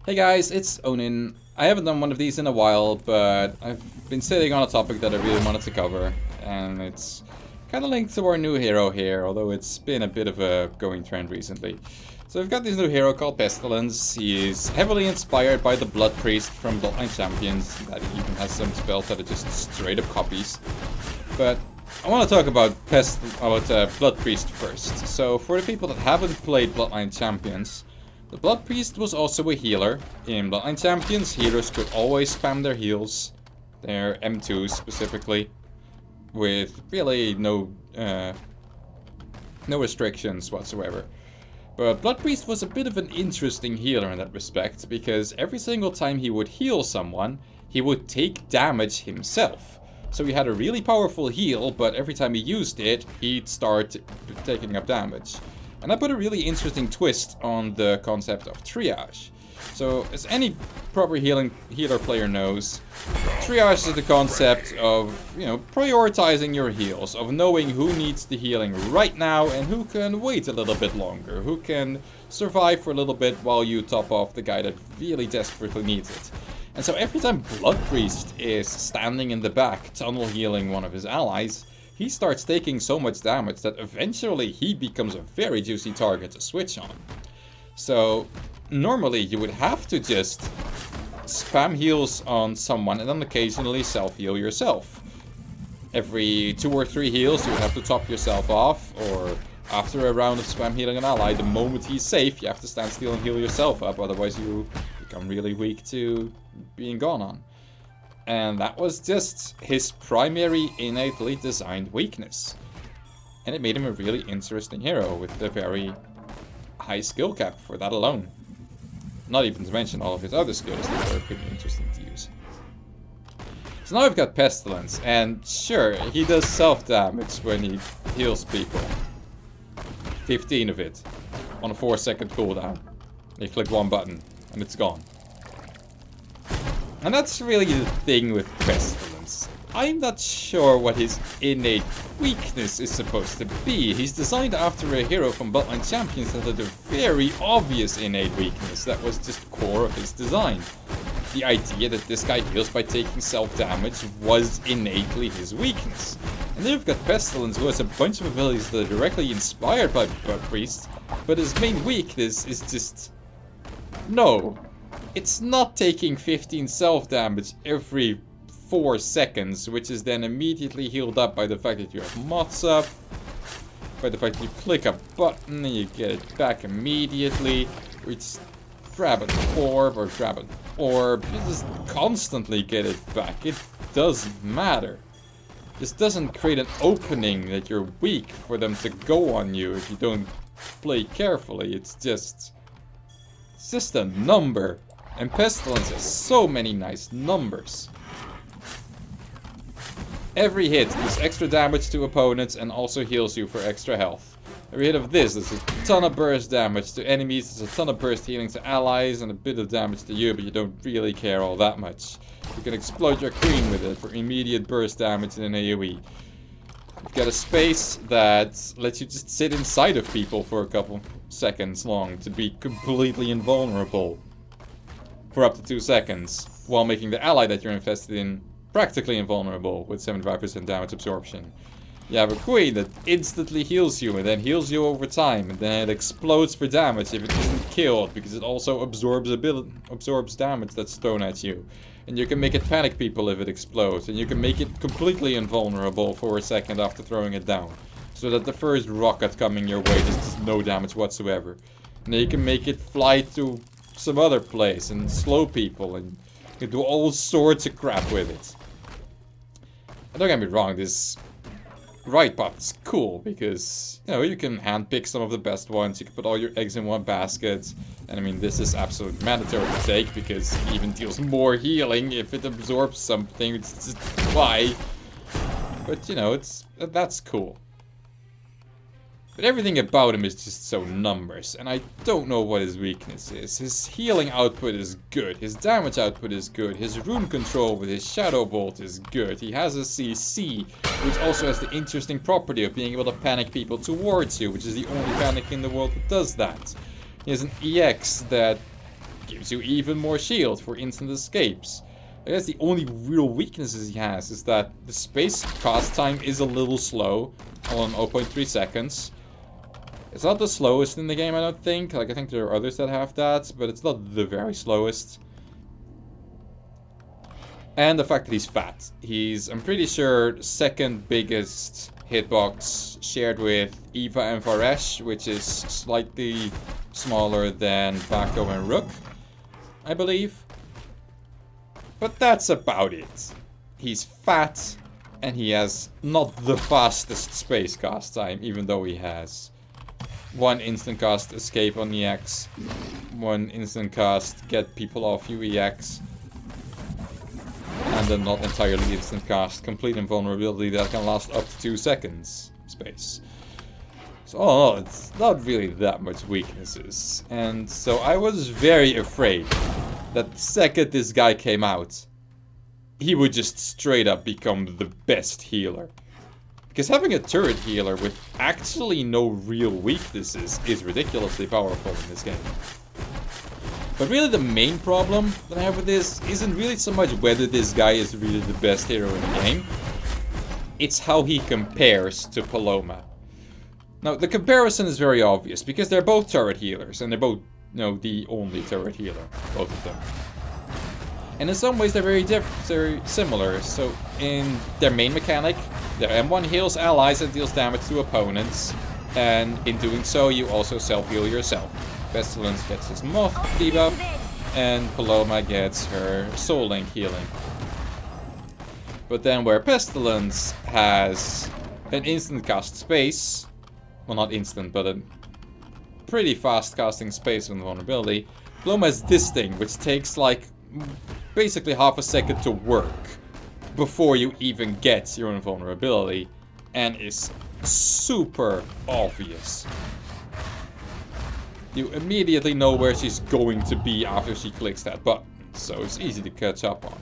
Hey guys, it's Onin. I haven't done one of these in a while, but I've been sitting on a topic that I really wanted to cover, and it's kind of linked to our new hero here, although it's been a bit of a going trend recently. So we've got this new hero called Pestilence. He is heavily inspired by the Blood Priest from Bloodline Champions, that he even has some spells that are just straight up copies. But I want to talk about Blood Priest first. So for the people that haven't played Bloodline Champions, the Blood Priest was also a healer. In Bloodline Champions, healers could always spam their heals, their M2s specifically, with really no restrictions whatsoever. But Blood Priest was a bit of an interesting healer in that respect, because every single time he would heal someone, he would take damage himself. So he had a really powerful heal, but every time he used it, he'd start taking up damage. And I put a really interesting twist on the concept of triage. So, as any proper healer player knows, triage is the concept of, prioritizing your heals, of knowing who needs the healing right now and who can wait a little bit longer, who can survive for a little bit while you top off the guy that really desperately needs it. And so every time Blood Priest is standing in the back, tunnel healing one of his allies, he starts taking so much damage that eventually he becomes a very juicy target to switch on. So normally you would have to just spam heals on someone and then occasionally self-heal yourself. Every 2 or 3 heals you would have to top yourself off, or after a round of spam healing an ally, the moment he's safe you have to stand still and heal yourself up, otherwise you become really weak to being gone on. And that was just his primary innately designed weakness. And it made him a really interesting hero with a very high skill cap for that alone. Not even to mention all of his other skills that are pretty interesting to use. So now we've got Pestilence, and sure, he does self-damage when he heals people. 15 of it on a 4-second cooldown. You click one button and it's gone. And that's really the thing with Pestilence. I'm not sure what his innate weakness is supposed to be. He's designed after a hero from Bloodline Champions that had a very obvious innate weakness that was just core of his design. The idea that this guy heals by taking self-damage was innately his weakness. And then you've got Pestilence, who has a bunch of abilities that are directly inspired by Blood Priest, but his main weakness is just... no. It's not taking 15 self-damage every 4 seconds, which is then immediately healed up by the fact that you have mods up, by the fact that you click a button and you get it back immediately, or you just grab an orb, you just constantly get it back. It doesn't matter. This doesn't create an opening that you're weak for them to go on you if you don't play carefully. It's just a number. And Pestilence has so many nice numbers. Every hit does extra damage to opponents and also heals you for extra health. Every hit of this does a ton of burst damage to enemies, there's a ton of burst healing to allies, and a bit of damage to you, but you don't really care all that much. You can explode your queen with it for immediate burst damage in an AoE. You've got a space that lets you just sit inside of people for a couple seconds long to be completely invulnerable for up to 2 seconds, while making the ally that you're infested in practically invulnerable with 75% damage absorption. You have a queen that instantly heals you and then heals you over time, and then it explodes for damage if it isn't killed, because it also absorbs damage that's thrown at you. And you can make it panic people if it explodes, and you can make it completely invulnerable for a second after throwing it down, so that the first rocket coming your way does no damage whatsoever. And then you can make it fly to some other place and slow people, and you can do all sorts of crap with it. And don't get me wrong, this Rite bot is cool because, you can handpick some of the best ones, you can put all your eggs in one basket, and I mean, this is absolutely mandatory to take because it even deals more healing if it absorbs something. It's just why. But that's cool. But everything about him is just so numbers, and I don't know what his weakness is. His healing output is good, his damage output is good, his rune control with his Shadow Bolt is good, he has a CC, which also has the interesting property of being able to panic people towards you, which is the only panic in the world that does that. He has an EX that gives you even more shield for instant escapes. I guess the only real weaknesses he has is that the space cast time is a little slow, on 0.3 seconds. It's not the slowest in the game, I don't think. Like, I think there are others that have that, but it's not the very slowest. And the fact that he's fat. He's, I'm pretty sure, second biggest hitbox, shared with Eva and Varesh, which is slightly smaller than Bako and Rook, I believe. But that's about it. He's fat, and he has not the fastest space cast time, even though he has one instant cast escape on EX, one instant cast get people off UEX, and then not entirely instant cast complete invulnerability that can last up to 2 seconds space. So all in all, it's not really that much weaknesses. And so I was very afraid that the second this guy came out, he would just straight up become the best healer. Because having a turret healer with actually no real weaknesses is ridiculously powerful in this game. But really the main problem that I have with this isn't really so much whether this guy is really the best hero in the game. It's how he compares to Paloma. Now, the comparison is very obvious, because they're both turret healers, and they're both, you know, the only turret healer, both of them. And in some ways they're very similar. So in their main mechanic, their M1 heals allies and deals damage to opponents, and in doing so you also self-heal yourself. Pestilence gets his Moth debuff, and Paloma gets her Soul Link healing. But then where Pestilence has an instant cast space, well, not instant, but a pretty fast casting space with vulnerability, Paloma has this thing, which takes like basically half a second to work before you even get your invulnerability, and is super obvious. You immediately know where she's going to be after she clicks that button, so it's easy to catch up on.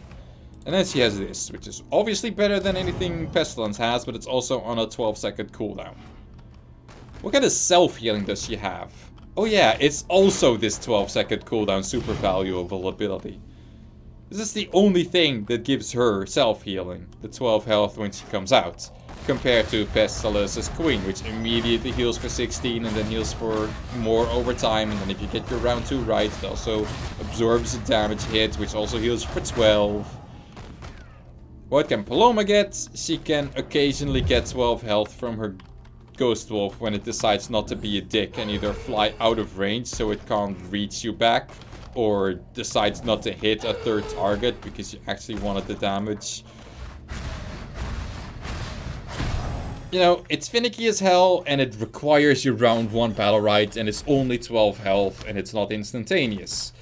And then she has this, which is obviously better than anything Pestilence has, but it's also on a 12-second cooldown. What kind of self-healing does she have? Oh yeah, it's also this 12-second cooldown super valuable ability. This is the only thing that gives her self-healing, the 12 health when she comes out, compared to Pestilence's Queen, which immediately heals for 16 and then heals for more over time, and then if you get your round 2 right, it also absorbs a damage hit, which also heals for 12. What can Paloma get? She can occasionally get 12 health from her Ghost Wolf when it decides not to be a dick and either fly out of range so it can't reach you back, or decides not to hit a third target because you actually wanted the damage. You know, it's finicky as hell, and it requires your round 1 battle right, and it's only 12 health, and it's not instantaneous.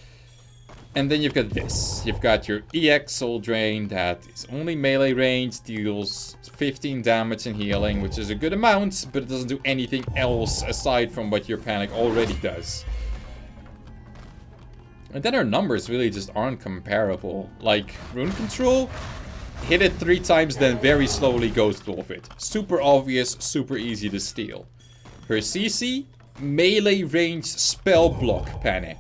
And then you've got this. You've got your EX Soul Drain that is only melee range, deals 15 damage and healing, which is a good amount, but it doesn't do anything else aside from what your Panic already does. And then her numbers really just aren't comparable. Like, Rune Control, hit it 3 times, then very slowly Ghost Wolf it. Super obvious, super easy to steal. Her CC, melee range spell block Panic.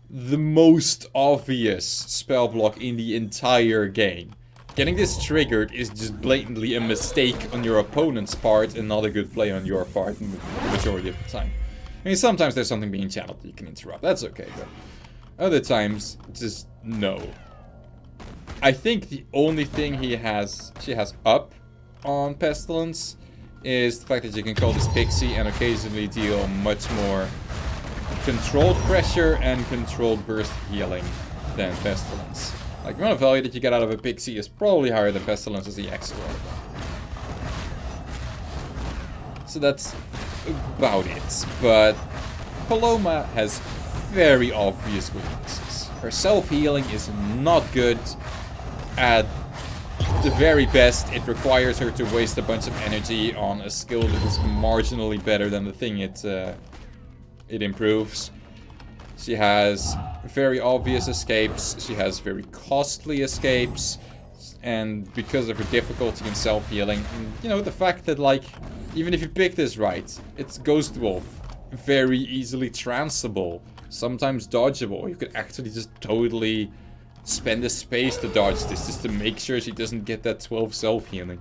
The most obvious spell block in the entire game. Getting this triggered is just blatantly a mistake on your opponent's part and not a good play on your part the majority of the time. I mean, sometimes there's something being channeled that you can interrupt, that's okay, but other times, just no. I think the only thing she has up on Pestilence is the fact that you can call this Pixie and occasionally deal much more controlled pressure and controlled burst healing than Pestilence. Like, the amount of value that you get out of a Pixie is probably higher than Pestilence's EX score. So that's about it. But Paloma has very obvious weaknesses. Her self-healing is not good. At the very best, it requires her to waste a bunch of energy on a skill that is marginally better than the thing it improves. She has very obvious escapes. She has very costly escapes. And because of her difficulty in self-healing, you know, the fact that, like, even if you pick this right, it's Ghost Wolf. Very easily transable. sometimes dodgeable. You could actually just totally spend the space to dodge this just to make sure she doesn't get that 12 self-healing.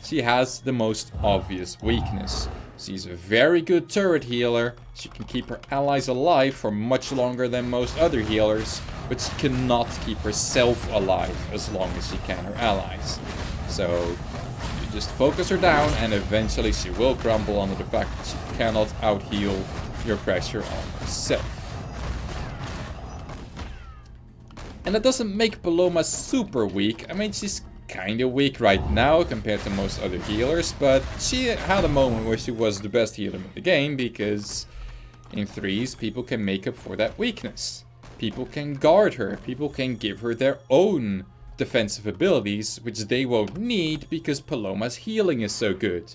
She has the most obvious weakness. She's a very good turret healer. She can keep her allies alive for much longer than most other healers, but she cannot keep herself alive as long as she can her allies. So you just focus her down and eventually she will crumble under the fact that she cannot out-heal your pressure on herself. And that doesn't make Paloma super weak. I mean, she's kinda weak right now compared to most other healers, but she had a moment where she was the best healer in the game, because in threes, people can make up for that weakness. People can guard her, people can give her their own defensive abilities, which they won't need because Paloma's healing is so good.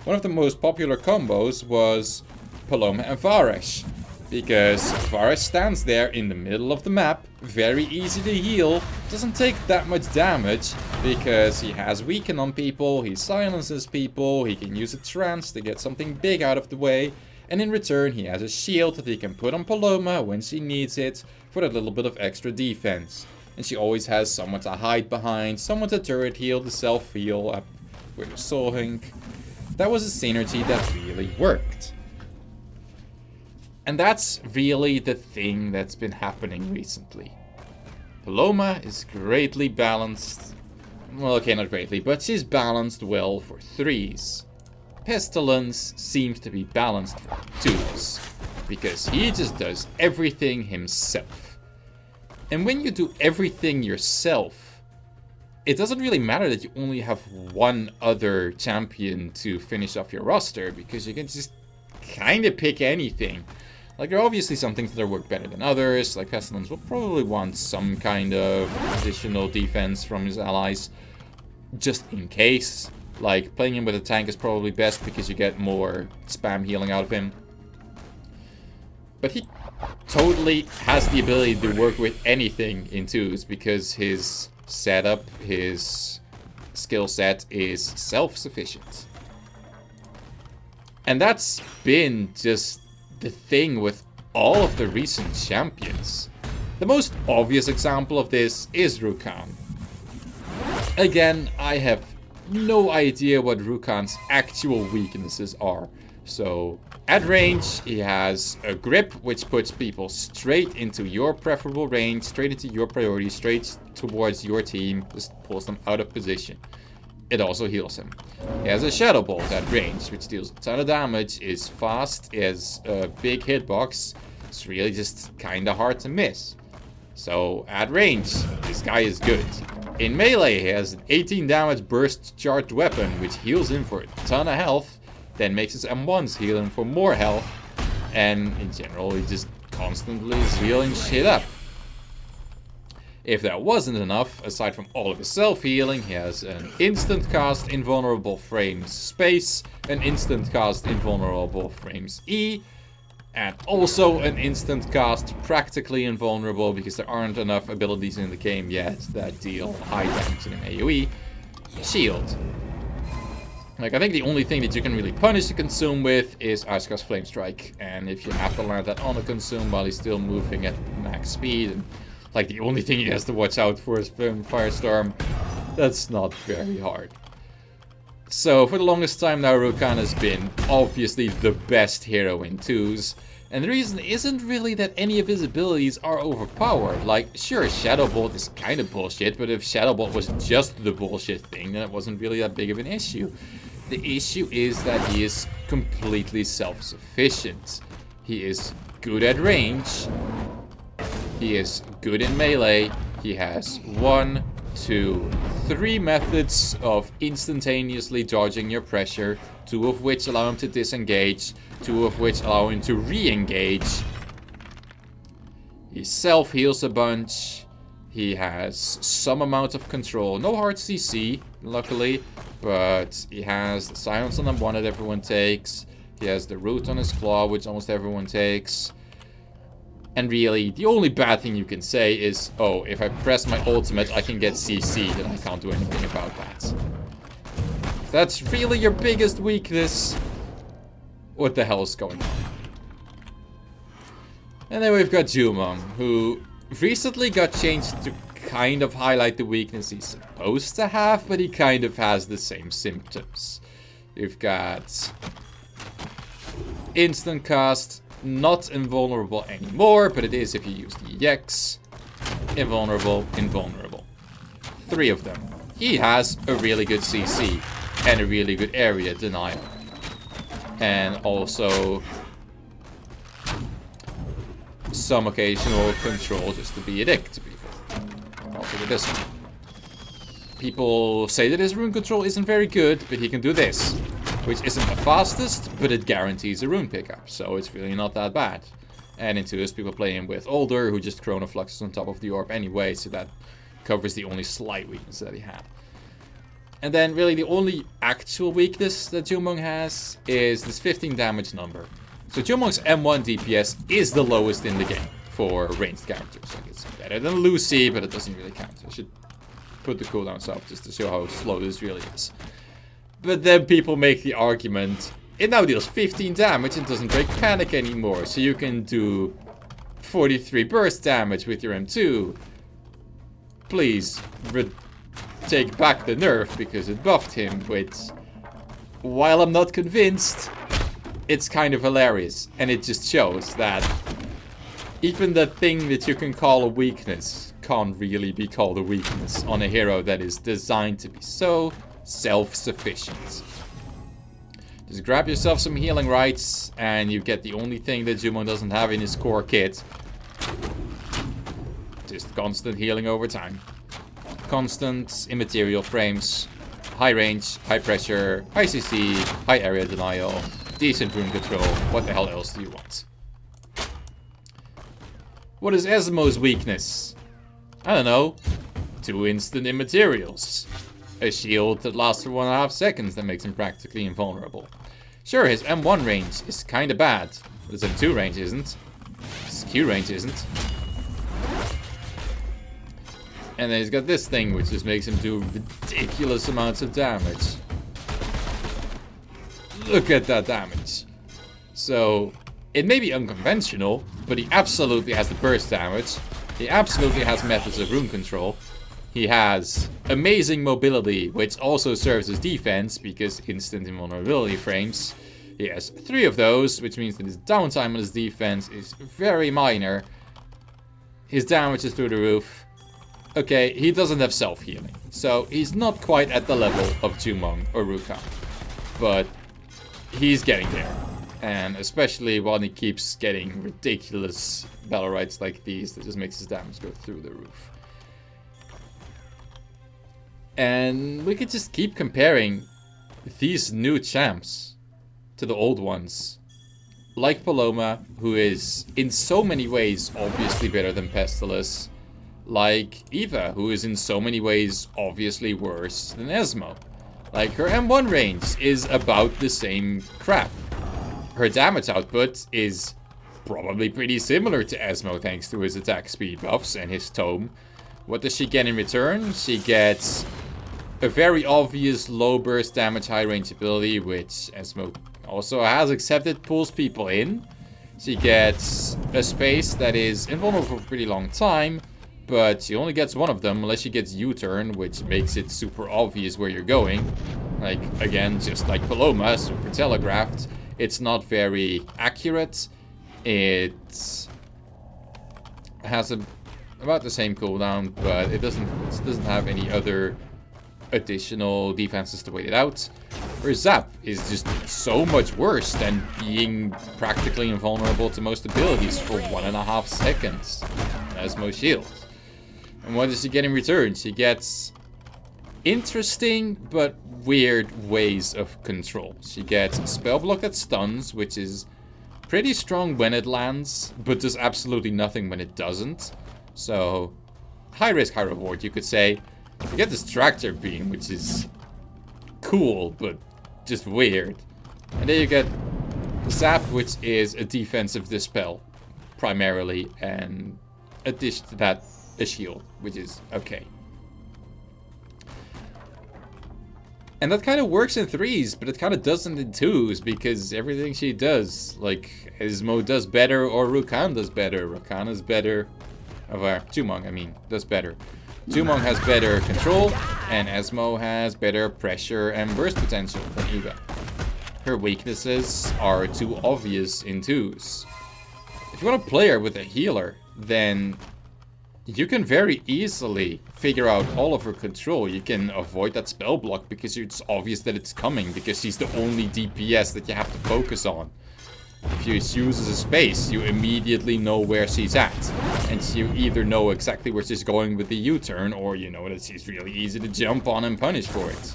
One of the most popular combos was Paloma and Varesh, because Varesh stands there in the middle of the map, very easy to heal, doesn't take that much damage, because he has weaken on people, he silences people, he can use a trance to get something big out of the way, and in return he has a shield that he can put on Paloma when she needs it for a little bit of extra defense. And she always has someone to hide behind, someone to turret heal, to self heal up with a soul hink. That was a synergy that really worked. And that's really the thing that's been happening recently. Paloma is greatly balanced. Well, okay, not greatly, but she's balanced well for threes. Pestilence seems to be balanced for twos, because he just does everything himself. And when you do everything yourself, it doesn't really matter that you only have one other champion to finish off your roster, because you can just kind of pick anything. Like, there are obviously some things that work better than others, like Pestilence will probably want some kind of additional defense from his allies, just in case. Like, playing him with a tank is probably best because you get more spam healing out of him. But he totally has the ability to work with anything in twos, because his setup, his skill set is self-sufficient. And that's been just the thing with all of the recent champions. The most obvious example of this is Rukan. Again, I have no idea what Rukan's actual weaknesses are. So, at range, he has a grip, which puts people straight into your preferable range, straight into your priority, straight towards your team, just pulls them out of position. It also heals him. He has a Shadow Bolt at range, which deals a ton of damage, is fast, is a big hitbox. It's really just kinda hard to miss. So, at range, this guy is good. In melee, he has an 18 damage burst charged weapon, which heals him for a ton of health, then makes his M1s heal him for more health, and in general, he just constantly is healing shit up. If that wasn't enough, aside from all of his self-healing, he has an instant cast invulnerable frames space, an instant cast invulnerable frames E, and also an instant cast practically invulnerable, because there aren't enough abilities in the game yet that deal high damage in an AoE, shield. Like, I think the only thing that you can really punish the Consume with is Asuka's Flame Strike, and if you have to land that on a Consume while he's still moving at max speed, and like the only thing he has to watch out for is Firestorm, that's not very hard. So for the longest time now, Rukan has been obviously the best hero in twos, and the reason isn't really that any of his abilities are overpowered. Like, sure, Shadow Bolt is kind of bullshit, but if Shadow Bolt was just the bullshit thing, then it wasn't really that big of an issue. The issue is that he is completely self-sufficient. He is good at range. He is good in melee. He has 1, 2, 3 methods of instantaneously dodging your pressure, 2 of which allow him to disengage, 2 of which allow him to re-engage. He self-heals a bunch. He has some amount of control. No hard CC, luckily, but he has the silence on M1 that everyone takes. He has the root on his claw, which almost everyone takes. And really, the only bad thing you can say is, oh, if I press my ultimate, I can get CC'd, and I can't do anything about that. If that's really your biggest weakness, what the hell is going on? And then we've got Jumong, who recently got changed to kind of highlight the weakness he's supposed to have, but he kind of has the same symptoms. You've got instant cast, not invulnerable anymore, but it is if you use the EX. Invulnerable, invulnerable. 3 of them. He has a really good CC and a really good area denial. And also some occasional control just to be a dick to people. Also with this one. People say that his rune control isn't very good, but he can do this. Which isn't the fastest, but it guarantees a rune pickup. So it's really not that bad. And into this, people play him with Older, who just Chrono Fluxes on top of the orb anyway. So that covers the only slight weakness that he had. And then really the only actual weakness that Jumong has is this 15 damage number. So Jumong's M1 DPS is the lowest in the game for ranged characters. Like it's better than Lucy, but it doesn't really count. I should put the cooldowns up just to show how slow this really is. But then people make the argument, it now deals 15 damage and doesn't break panic anymore. So you can do 43 burst damage with your M2. Please take back the nerf because it buffed him, which, while I'm not convinced, it's kind of hilarious. And it just shows that even the thing that you can call a weakness can't really be called a weakness on a hero that is designed to be so self-sufficient. Just grab yourself some healing rites and you get the only thing that Jumong doesn't have in his core kit. Just constant healing over time. Constant immaterial frames, high range, high pressure, high CC, high area denial, decent rune control. What the hell else do you want? What is Esmo's weakness? I don't know. 2 instant immaterials. A shield that lasts for 1.5 seconds that makes him practically invulnerable. Sure, his M1 range is kinda bad, but his M2 range isn't. His Q range isn't. And then he's got this thing, which just makes him do ridiculous amounts of damage. Look at that damage. So, it may be unconventional, but he absolutely has the burst damage. He absolutely has methods of rune control. He has amazing mobility, which also serves as defense, because instant invulnerability frames. He has 3 of those, which means that his downtime on his defense is very minor. His damage is through the roof. Okay, he doesn't have self-healing, so he's not quite at the level of Jumong or Ruka. But he's getting there. And especially when he keeps getting ridiculous battle rights like these, that just makes his damage go through the roof. And we could just keep comparing these new champs to the old ones. Like Paloma, who is in so many ways obviously better than Pestilence. Like Eva, who is in so many ways obviously worse than Esmo. Like her M1 range is about the same crap. Her damage output is probably pretty similar to Esmo thanks to his attack speed buffs and his tome. What does she get in return? She gets a very obvious low burst damage, high range ability, which Esmo also has accepted pulls people in. She gets a space that is invulnerable for a pretty long time, but she only gets one of them unless she gets U-turn, which makes it super obvious where you're going. Like, again, just like Paloma, super telegraphed. It's not very accurate. It has about the same cooldown, but it doesn't have any other additional defenses to wait it out. Her Zap is just so much worse than being practically invulnerable to most abilities for 1.5 seconds. Esmo Shield. And what does she get in return? She gets interesting but weird ways of control. She gets Spell Block that stuns, which is pretty strong when it lands, but does absolutely nothing when it doesn't. So, high risk, high reward, you could say. You get Distractor Beam, which is cool, but just weird. And then you get Zap, which is a defensive dispel, primarily, and addition to that, a shield, which is okay. And that kind of works in 3s, but it kind of doesn't in 2s, because everything she does, like, Esmo does better, or Rukan does better. Rukan is better, Jumong, I mean, does better. Jumong has better control, and Esmo has better pressure and burst potential than Eva. Her weaknesses are too obvious in 2s. If you want to play her with a healer, then you can very easily figure out all of her control. You can avoid that spell block because it's obvious that it's coming, because she's the only DPS that you have to focus on. If you use as a space, you immediately know where she's at. And you either know exactly where she's going with the U-turn, or you know that she's really easy to jump on and punish for it.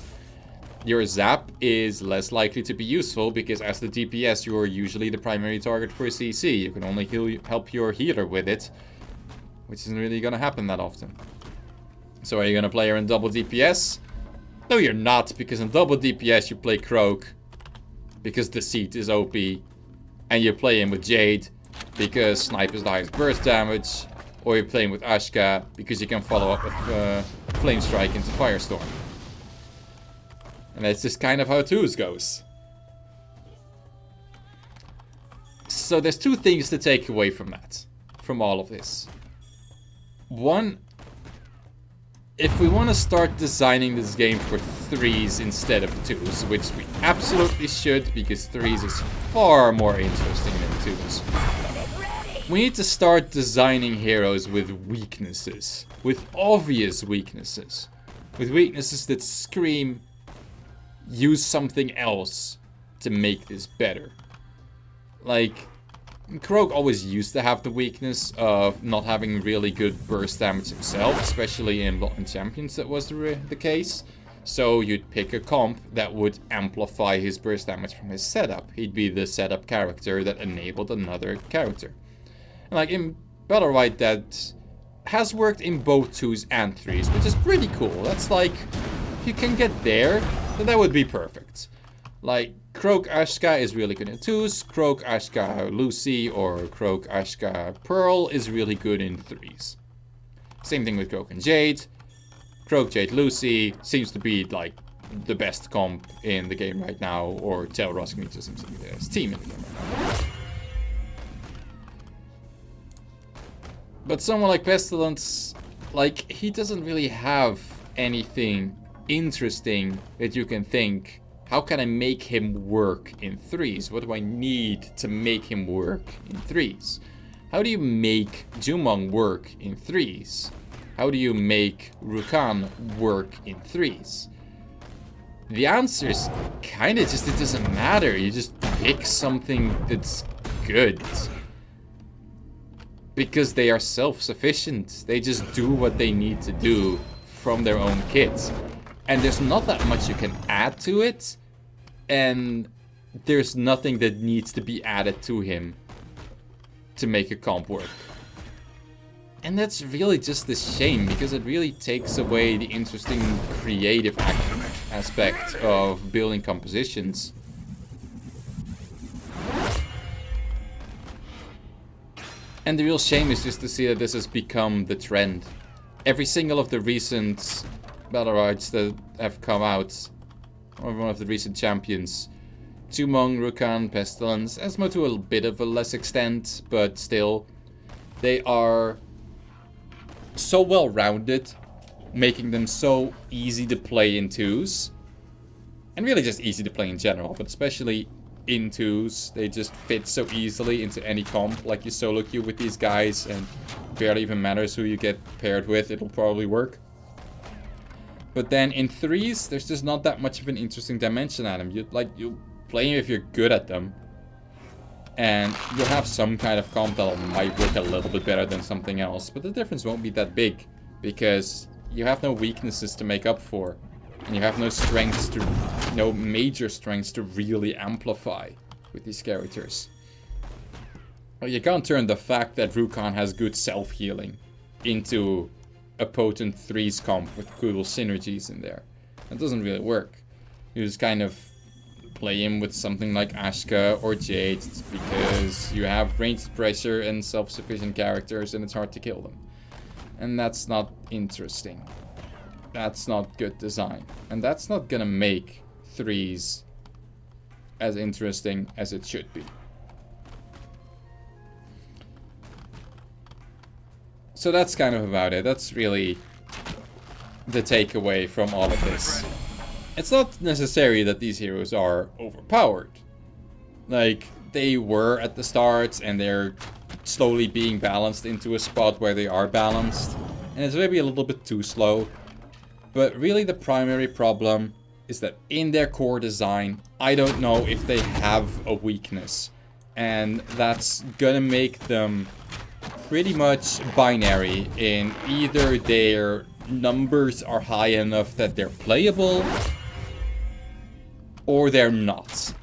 Your zap is less likely to be useful, because as the DPS, you are usually the primary target for a CC. You can only help your healer with it, which isn't really gonna happen that often. So are you gonna play her in double DPS? No, you're not, because in double DPS you play Croak, because Deceit is OP, and you play him with Jade, because Snipe is the highest burst damage, or you're playing with Ashka, because you can follow up with Flame Strike into Firestorm. And that's just kind of how 2s goes. So there's two things to take away from that, from all of this. One, if we want to start designing this game for 3s instead of 2s, which we absolutely should, because 3s is far more interesting than 2s. We need to start designing heroes with weaknesses, with obvious weaknesses. With weaknesses that scream, use something else to make this better. Like, Croak always used to have the weakness of not having really good burst damage himself, especially in Blood and Champions that was the case. So you'd pick a comp that would amplify his burst damage from his setup. He'd be the setup character that enabled another character. And like in Battle Rite, that has worked in both 2s and 3s, which is pretty cool. That's like, if you can get there, then that would be perfect. Like, Croak Ashka is really good in 2s, Croak Ashka Lucy or Croak Ashka Pearl is really good in 3s. Same thing with Croak and Jade. Croak Jade Lucy seems to be like the best comp in the game right now, or Tel Roskmith just seems to be the best team in the game right now. But someone like Pestilence, like, he doesn't really have anything interesting that you can think, how can I make him work in 3s? What do I need to make him work in 3s? How do you make Jumong work in 3s? How do you make Rukan work in 3s? The answer is kind of just, it doesn't matter. You just pick something that's good. Because they are self-sufficient. They just do what they need to do from their own kit. And there's not that much you can add to it. And there's nothing that needs to be added to him to make a comp work. And that's really just a shame, because it really takes away the interesting creative aspect of building compositions. And the real shame is just to see that this has become the trend. Every single of the recent Battle Rites that have come out, or one of the recent champions, Jumong, Rukan, Pestilence, Esmo to a bit of a less extent, but still, they are so well rounded, making them so easy to play in 2s, and really just easy to play in general, but especially in 2s, they just fit so easily into any comp. Like, you solo queue with these guys and barely even matters who you get paired with, it'll probably work. But then in 3s, there's just not that much of an interesting dimension at them. You play if you're good at them, and you'll have some kind of comp that might work a little bit better than something else, but the difference won't be that big, because you have no weaknesses to make up for, and you have no strengths to, no major strengths to really amplify with these characters. Well, you can't turn the fact that Rukan has good self-healing into a potent 3s comp with cool synergies in there. That doesn't really work. You just kind of play him with something like Ashka or Jade, because you have ranged pressure and self-sufficient characters and it's hard to kill them. And that's not interesting. that's not good design. And that's not gonna make 3s as interesting as it should be. So that's kind of about it. That's really the takeaway from all of this. It's not necessary that these heroes are overpowered. Like, they were at the start, and they're slowly being balanced into a spot where they are balanced. And it's maybe a little bit too slow. But really the primary problem is that in their core design, I don't know if they have a weakness. And that's gonna make them pretty much binary in either their numbers are high enough that they're playable, or they're not.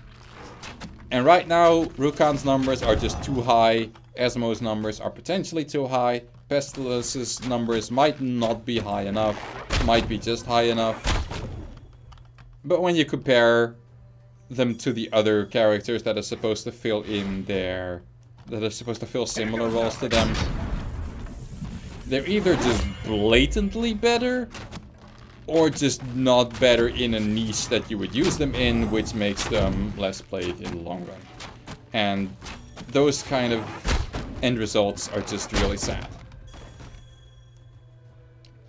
And right now, Rukan's numbers are just too high. Esmo's numbers are potentially too high. Pestilence's numbers might not be high enough. Might be just high enough. But when you compare them to the other characters that are supposed to fill in their... that are supposed to fill similar roles to them, they're either just blatantly better, or just not better in a niche that you would use them in, which makes them less played in the long run. And those kind of end results are just really sad.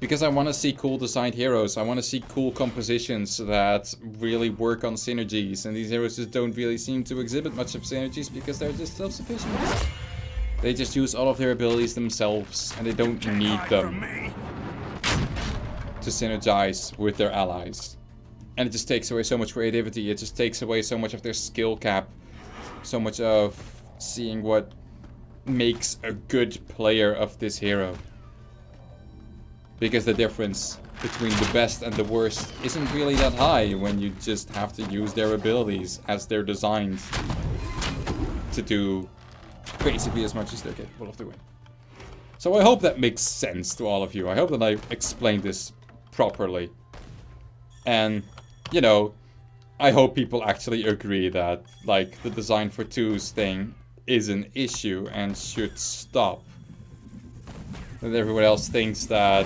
Because I want to see cool designed heroes, I want to see cool compositions that really work on synergies, and these heroes just don't really seem to exhibit much of synergies because they're just self-sufficient. They just use all of their abilities themselves, and they don't need them to synergize with their allies. And it just takes away so much creativity, it just takes away so much of their skill cap, so much of seeing what makes a good player of this hero. Because the difference between the best and the worst isn't really that high when you just have to use their abilities as they're designed to do basically as much as they're capable of doing. So I hope that makes sense to all of you. I hope that I explained this properly. And, you know, I hope people actually agree that, like, the design for 2s thing is an issue and should stop. And everyone else thinks that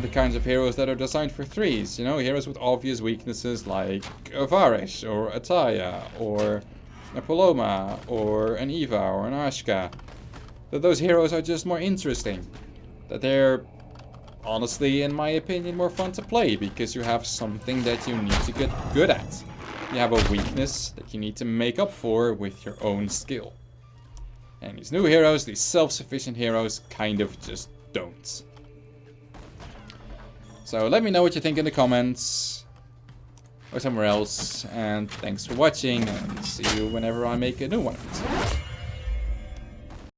the kinds of heroes that are designed for 3s, you know, heroes with obvious weaknesses like a Varish or a Taya or a Paloma or an Eva or an Ashka, that those heroes are just more interesting. That they're, honestly, in my opinion, more fun to play because you have something that you need to get good at. You have a weakness that you need to make up for with your own skill. And these new heroes, these self-sufficient heroes, kind of just don't. So let me know what you think in the comments or somewhere else. And thanks for watching, and see you whenever I make a new one.